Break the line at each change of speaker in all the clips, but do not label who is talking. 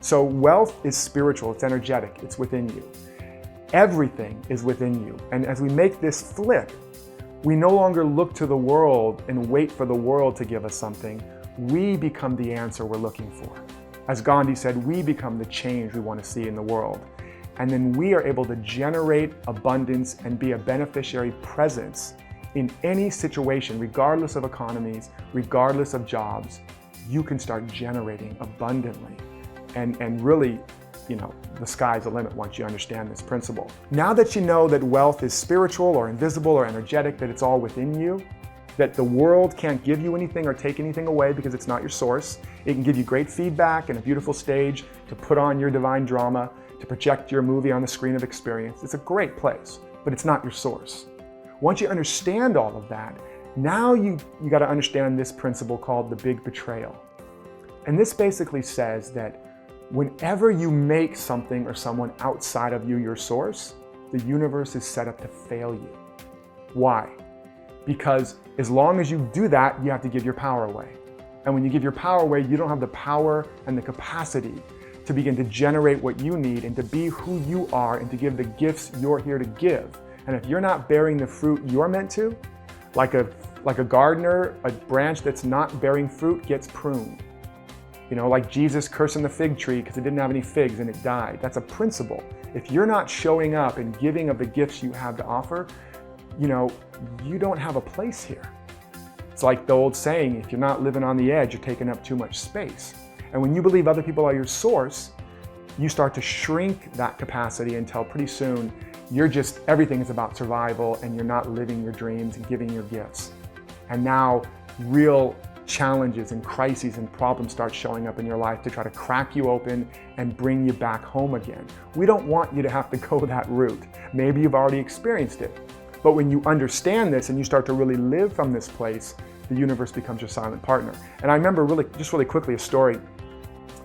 So wealth is spiritual, it's energetic, it's within you. Everything is within you. And as we make this flip, we no longer look to the world and wait for the world to give us something. We become the answer we're looking for. As Gandhi said, we become the change we want to see in the world. And then we are able to generate abundance and be a beneficiary presence in any situation, regardless of economies, regardless of jobs. You can start generating abundantly. And really, the sky's the limit once you understand this principle. Now that you know that wealth is spiritual or invisible or energetic, that it's all within you, that the world can't give you anything or take anything away because it's not your source. It can give you great feedback and a beautiful stage to put on your divine drama, to project your movie on the screen of experience. It's a great place, but it's not your source. Once you understand all of that, now you got to understand this principle called the big betrayal. And this basically says that whenever you make something or someone outside of you your source, the universe is set up to fail you. Why? Because as long as you do that, you have to give your power away. And when you give your power away, you don't have the power and the capacity to begin to generate what you need and to be who you are and to give the gifts you're here to give. And if you're not bearing the fruit you're meant to, like a gardener, a branch that's not bearing fruit gets pruned. Like Jesus cursing the fig tree because it didn't have any figs and it died. That's a principle. If you're not showing up and giving of the gifts you have to offer, you don't have a place here. It's like the old saying, if you're not living on the edge, you're taking up too much space. And when you believe other people are your source, you start to shrink that capacity until pretty soon everything is about survival and you're not living your dreams and giving your gifts. And now real challenges and crises and problems start showing up in your life to try to crack you open and bring you back home again. We don't want you to have to go that route. Maybe you've already experienced it. But when you understand this and you start to really live from this place, the universe becomes your silent partner. And I remember really quickly a story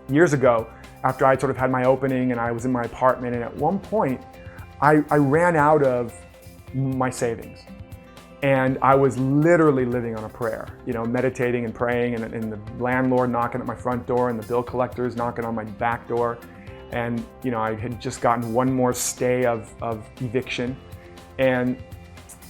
years ago after I sort of had my opening and I was in my apartment, and at one point I ran out of my savings. And I was literally living on a prayer, meditating and praying, and the landlord knocking at my front door and the bill collectors knocking on my back door. And I had just gotten one more stay of eviction. And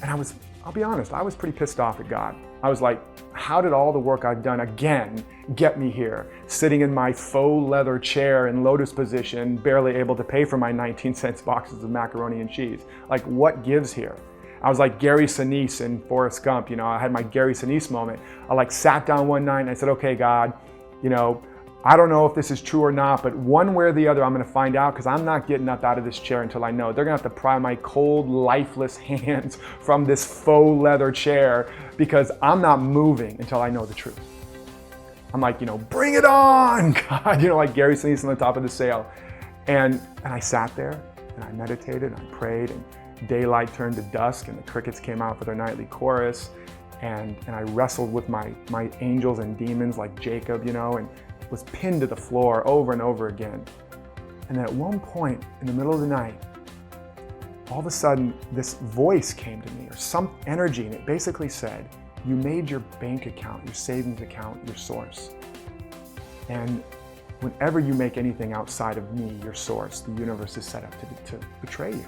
I'll be honest, I was pretty pissed off at God. I was like, how did all the work I've done again get me here, sitting in my faux leather chair in lotus position, barely able to pay for my 19-cent boxes of macaroni and cheese? Like, what gives here? I was like Gary Sinise in Forrest Gump. I had my Gary Sinise moment. I sat down one night and I said, okay, God, I don't know if this is true or not, but one way or the other, I'm going to find out, because I'm not getting up out of this chair until I know. They're going to have to pry my cold, lifeless hands from this faux leather chair, because I'm not moving until I know the truth. I'm like, bring it on, God, like Gary Sinise on the top of the sail. And I sat there and I meditated and I prayed, and daylight turned to dusk and the crickets came out for their nightly chorus. And I wrestled with my angels and demons like Jacob, and was pinned to the floor over and over again. And then at one point in the middle of the night, all of a sudden this voice came to me, or some energy, and it basically said, you made your bank account, your savings account, your source. And whenever you make anything outside of me, your source, the universe is set up to betray you.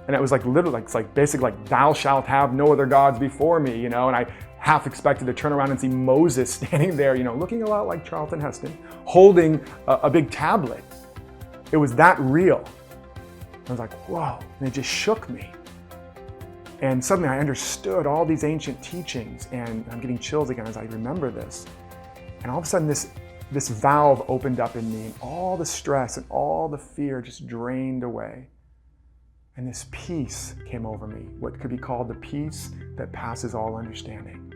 And it was like literally, it's like basically like, thou shalt have no other gods before me, and I half expected to turn around and see Moses standing there, looking a lot like Charlton Heston, holding a big tablet. It was that real. I was like, whoa, and it just shook me. And suddenly I understood all these ancient teachings, and I'm getting chills again as I remember this. And all of a sudden this valve opened up in me, and all the stress and all the fear just drained away. And this peace came over me, what could be called the peace that passes all understanding.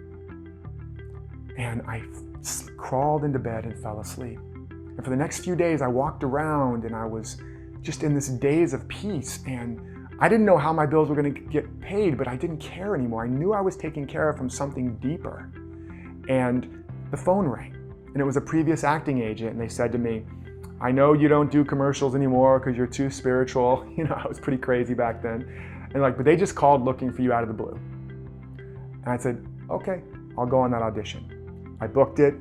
And I crawled into bed and fell asleep. And for the next few days, I walked around and I was just in this daze of peace. And I didn't know how my bills were going to get paid, but I didn't care anymore. I knew I was taken care of from something deeper. And the phone rang, and it was a previous acting agent, and they said to me, I know you don't do commercials anymore because you're too spiritual. I was pretty crazy back then. And but they just called looking for you out of the blue. And I said, okay, I'll go on that audition. I booked it.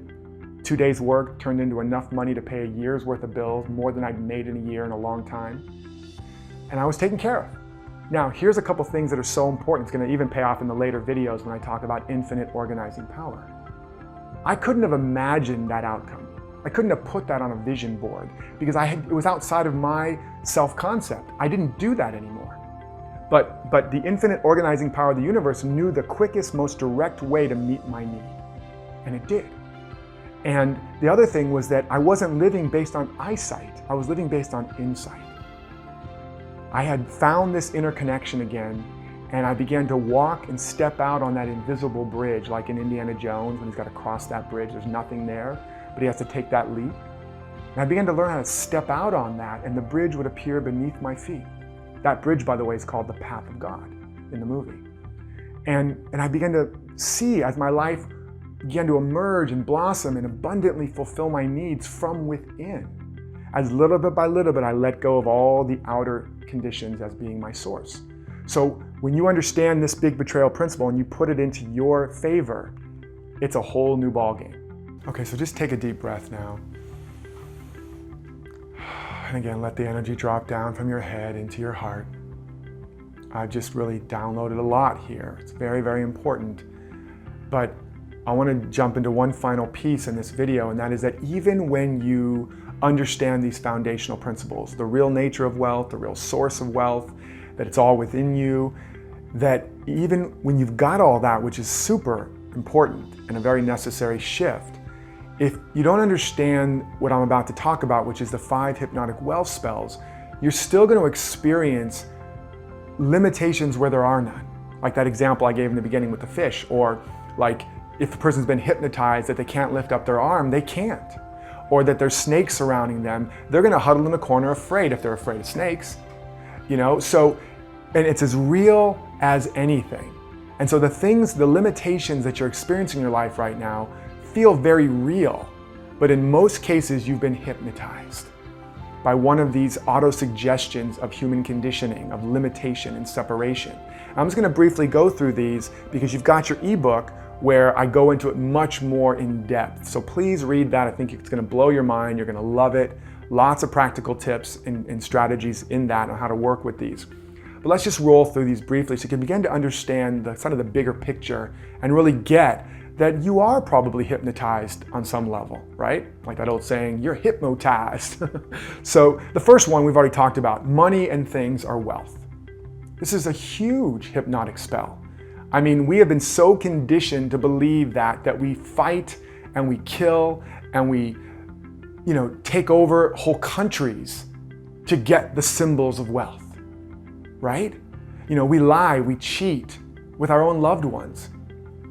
2 days work turned into enough money to pay a year's worth of bills, more than I'd made in a year in a long time. And I was taken care of. Now, here's a couple things that are so important. It's going to even pay off in the later videos when I talk about infinite organizing power. I couldn't have imagined that outcome. I couldn't have put that on a vision board because it was outside of my self-concept. I didn't do that anymore. But the infinite organizing power of the universe knew the quickest, most direct way to meet my need. And it did. And the other thing was that I wasn't living based on eyesight. I was living based on insight. I had found this interconnection again, and I began to walk and step out on that invisible bridge, like in Indiana Jones when he's got to cross that bridge. There's nothing there, but he has to take that leap. And I began to learn how to step out on that, and the bridge would appear beneath my feet. That bridge, by the way, is called the Path of God in the movie. And I began to see as my life began to emerge and blossom and abundantly fulfill my needs from within. As little bit by little bit, I let go of all the outer conditions as being my source. So when you understand this big betrayal principle and you put it into your favor, it's a whole new ballgame. Okay, so just take a deep breath now. And again, let the energy drop down from your head into your heart. I've just really downloaded a lot here. It's very, very important. But I want to jump into one final piece in this video, and that is that even when you understand these foundational principles, the real nature of wealth, the real source of wealth, that it's all within you, that even when you've got all that, which is super important and a very necessary shift, if you don't understand what I'm about to talk about, which is the 5 hypnotic wealth spells, you're still going to experience limitations where there are none. Like that example I gave in the beginning with the fish, or like if the person's been hypnotized that they can't lift up their arm, they can't. Or that there's snakes surrounding them, they're gonna huddle in the corner afraid if they're afraid of snakes. You know, so, and it's as real as anything. And so the limitations that you're experiencing in your life right now feel very real, but in most cases you've been hypnotized by one of these auto-suggestions of human conditioning, of limitation and separation. I'm just gonna briefly go through these because you've got your ebook where I go into it much more in depth. So please read that. I think it's gonna blow your mind. You're gonna love it. Lots of practical tips and strategies in that on how to work with these. But let's just roll through these briefly so you can begin to understand the bigger picture and really get that you are probably hypnotized on some level, right? Like that old saying, you're hypnotized. So the first one we've already talked about, money and things are wealth. This is a huge hypnotic spell. I mean, we have been so conditioned to believe that we fight and we kill and we, take over whole countries to get the symbols of wealth, right? We lie, we cheat with our own loved ones.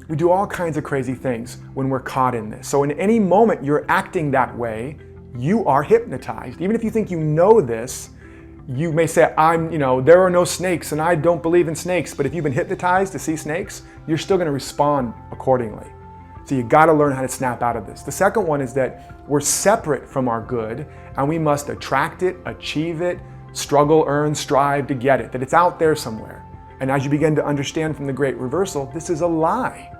We do all kinds of crazy things when we're caught in this. So in any moment you're acting that way, you are hypnotized. Even if you think you know this, you may say, there are no snakes and I don't believe in snakes. But if you've been hypnotized to see snakes, you're still going to respond accordingly. So you got to learn how to snap out of this. The second one is that we're separate from our good and we must attract it, achieve it, struggle, earn, strive to get it, that it's out there somewhere. And as you begin to understand from the Great Reversal, this is a lie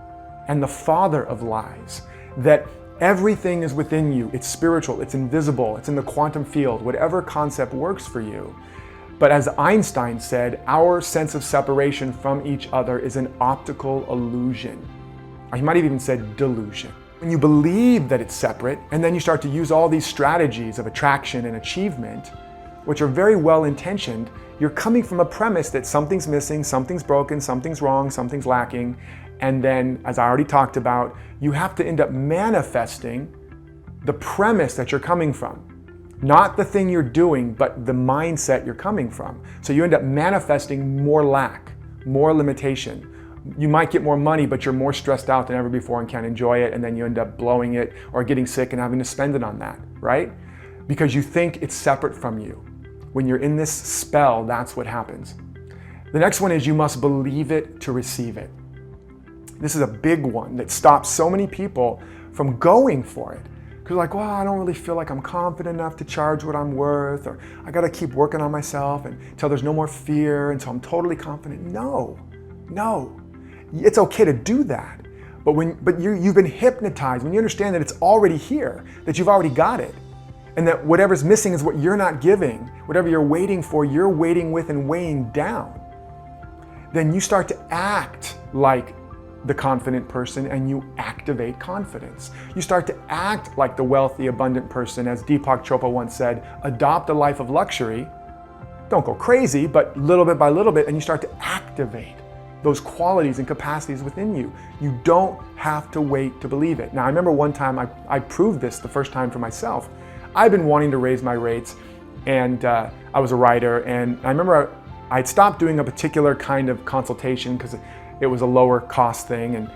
and the father of lies, that everything is within you. It's spiritual, it's invisible, it's in the quantum field, whatever concept works for you. But as Einstein said, our sense of separation from each other is an optical illusion. He might have even said delusion. When you believe that it's separate, and then you start to use all these strategies of attraction and achievement, which are very well intentioned, you're coming from a premise that something's missing, something's broken, something's wrong, something's lacking. And then, as I already talked about, you have to end up manifesting the premise that you're coming from. Not the thing you're doing, but the mindset you're coming from. So you end up manifesting more lack, more limitation. You might get more money, but you're more stressed out than ever before and can't enjoy it, and then you end up blowing it or getting sick and having to spend it on that, right? Because you think it's separate from you. When you're in this spell, that's what happens. The next one is you must believe it to receive it. This is a big one that stops so many people from going for it. Because like, well, I don't really feel like I'm confident enough to charge what I'm worth, or I gotta keep working on myself until there's no more fear, until I'm totally confident. No. It's okay to do that, But you've been hypnotized. When you understand that it's already here, that you've already got it, and that whatever's missing is what you're not giving, whatever you're waiting for, you're waiting with and weighing down, then you start to act like the confident person and you activate confidence. You start to act like the wealthy, abundant person. As Deepak Chopra once said, adopt a life of luxury. Don't go crazy, but little bit by little bit, and you start to activate those qualities and capacities within you. You don't have to wait to believe it. Now, I remember one time I proved this the first time for myself. I've been wanting to raise my rates, and I was a writer, and I remember I'd stopped doing a particular kind of consultation because it was a lower cost thing,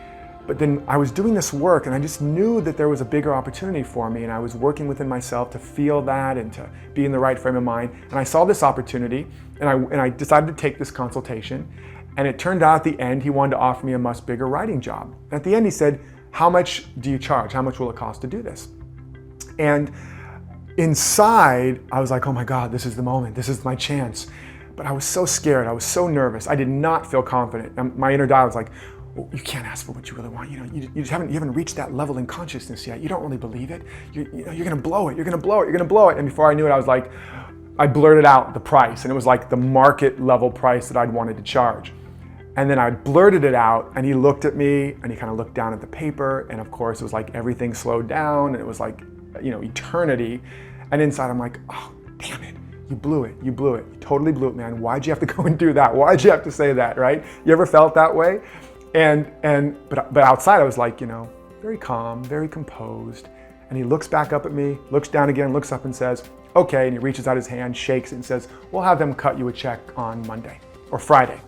but then I was doing this work and I just knew that there was a bigger opportunity for me, and I was working within myself to feel that and to be in the right frame of mind. And I saw this opportunity, and I decided to take this consultation, and it turned out at the end he wanted to offer me a much bigger writing job. And at the end he said, how much do you charge? How much will it cost to do this? And inside I was like, oh my God, this is the moment, this is my chance. But I was so scared, I was so nervous, I did not feel confident. And my inner dialogue was like, oh, you can't ask for what you really want. You just haven't reached that level in consciousness yet. You don't really believe it. You're gonna blow it. You're gonna blow it. You're gonna blow it. And before I knew it, I was like, I blurted out the price, and it was like the market level price that I'd wanted to charge. And then I blurted it out, and he looked at me, and he kind of looked down at the paper, and of course it was like everything slowed down, and it was like, eternity. And inside I'm like, oh, damn it. You blew it. You blew it. You totally blew it, man. Why'd you have to go and do that? Why'd you have to say that, right? You ever felt that way? But outside I was like, very calm, very composed. And he looks back up at me, looks down again, looks up and says, okay. And he reaches out his hand, shakes it, and says, we'll have them cut you a check on Monday or Friday.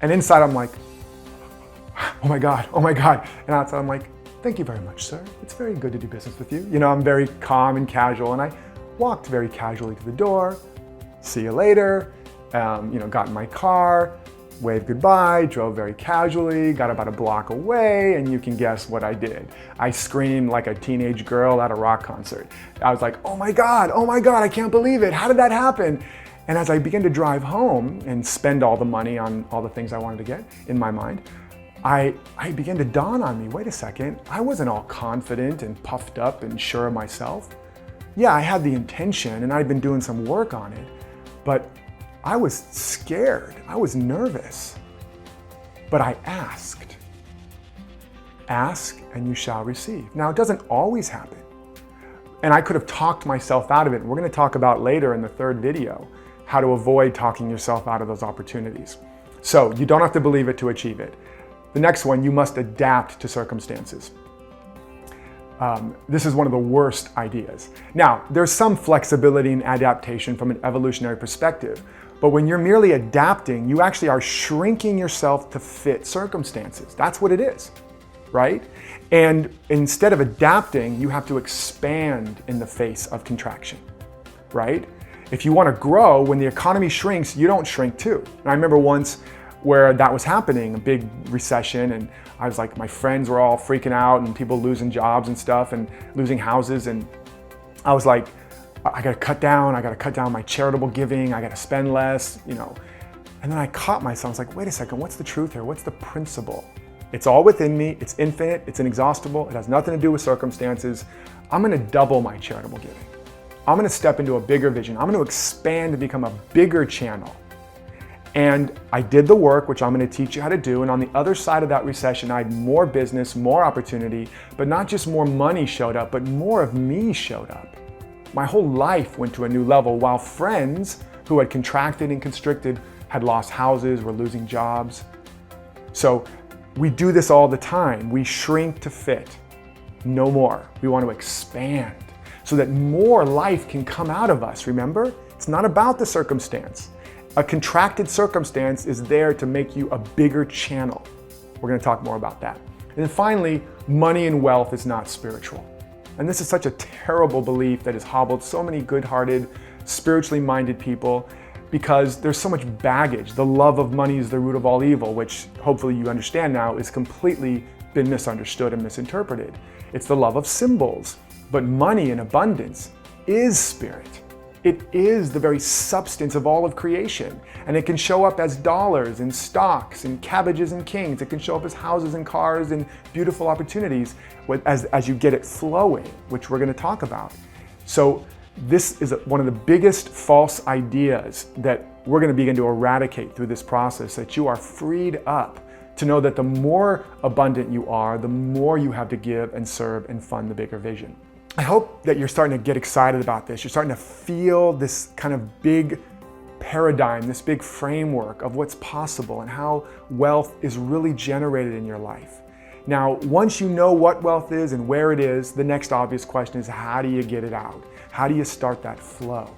And inside I'm like, oh my God. And outside I'm like, thank you very much, sir. It's very good to do business with you. I'm very calm and casual, and I walked very casually to the door. See you later. Got in my car, waved goodbye, drove very casually, got about a block away, and you can guess what I did. I screamed like a teenage girl at a rock concert. I was like, oh my God, I can't believe it. How did that happen? And as I began to drive home and spend all the money on all the things I wanted to get in my mind, I began to dawn on me, wait a second, I wasn't all confident and puffed up and sure of myself. Yeah, I had the intention and I'd been doing some work on it, but I was scared, I was nervous. But I asked. Ask and you shall receive. Now, it doesn't always happen. And I could have talked myself out of it. We're going to talk about later in the third video how to avoid talking yourself out of those opportunities. So you don't have to believe it to achieve it. The next one, you must adapt to circumstances. This is one of the worst ideas. Now, there's some flexibility and adaptation from an evolutionary perspective, but when you're merely adapting, you actually are shrinking yourself to fit circumstances. That's what it is, right? And instead of adapting, you have to expand in the face of contraction, right? If you want to grow, when the economy shrinks, you don't shrink too. And I remember once where that was happening, a big recession, and I was like, my friends were all freaking out and people losing jobs and stuff and losing houses, and I was like, I gotta cut down my charitable giving, I gotta spend less, And then I caught myself, I was like, wait a second, what's the truth here? What's the principle? It's all within me, it's infinite, it's inexhaustible, it has nothing to do with circumstances. I'm gonna double my charitable giving. I'm gonna step into a bigger vision. I'm gonna expand and become a bigger channel. And I did the work, which I'm going to teach you how to do. And on the other side of that recession, I had more business, more opportunity, but not just more money showed up, but more of me showed up. My whole life went to a new level, while friends who had contracted and constricted had lost houses, were losing jobs. So we do this all the time. We shrink to fit. No more. We want to expand so that more life can come out of us. Remember, it's not about the circumstance. A contracted circumstance is there to make you a bigger channel. We're going to talk more about that. And then finally, money and wealth is not spiritual. And this is such a terrible belief that has hobbled so many good-hearted, spiritually minded people because there's so much baggage. The love of money is the root of all evil, which hopefully you understand now is completely been misunderstood and misinterpreted. It's the love of symbols, but money in abundance is spirit. It is the very substance of all of creation. And it can show up as dollars and stocks and cabbages and kings. It can show up as houses and cars and beautiful opportunities as you get it flowing, which we're going to talk about. So this is one of the biggest false ideas that we're going to begin to eradicate through this process, that you are freed up to know that the more abundant you are, the more you have to give and serve and fund the bigger vision. I hope that you're starting to get excited about this. You're starting to feel this kind of big paradigm, this big framework of what's possible and how wealth is really generated in your life. Now, once you know what wealth is and where it is, the next obvious question is, how do you get it out? How do you start that flow?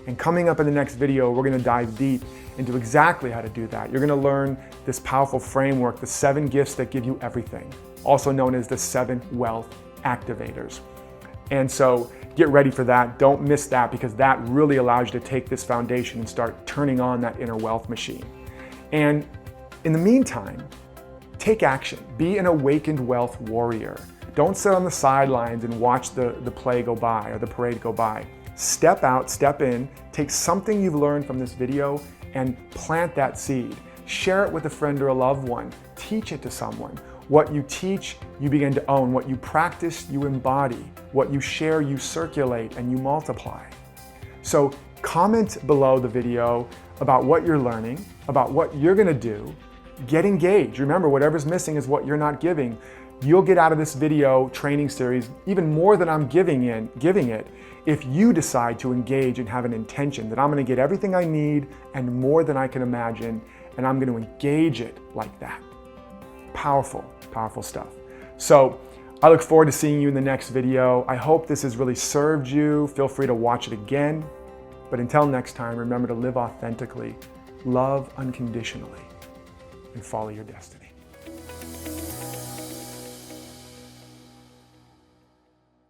And coming up in the next video, we're going to dive deep into exactly how to do that. You're going to learn this powerful framework, the 7 gifts that give you everything, also known as the 7 wealth activators. And so get ready for that. Don't miss that, because that really allows you to take this foundation and start turning on that inner wealth machine. And in the meantime, take action. Be an awakened wealth warrior. Don't sit on the sidelines and watch the play go by or the parade go by. Step out, step in, take something you've learned from this video and plant that seed. Share it with a friend or a loved one. Teach it to someone. What you teach, you begin to own. What you practice, you embody. What you share, you circulate and you multiply. So comment below the video about what you're learning, about what you're going to do. Get engaged. Remember, whatever's missing is what you're not giving. You'll get out of this video training series even more than I'm giving it if you decide to engage and have an intention that I'm going to get everything I need and more than I can imagine, and I'm going to engage it like that. Powerful, powerful stuff. So I look forward to seeing you in the next video. I hope this has really served you. Feel free to watch it again. But until next time, remember to live authentically, love unconditionally, and follow your destiny.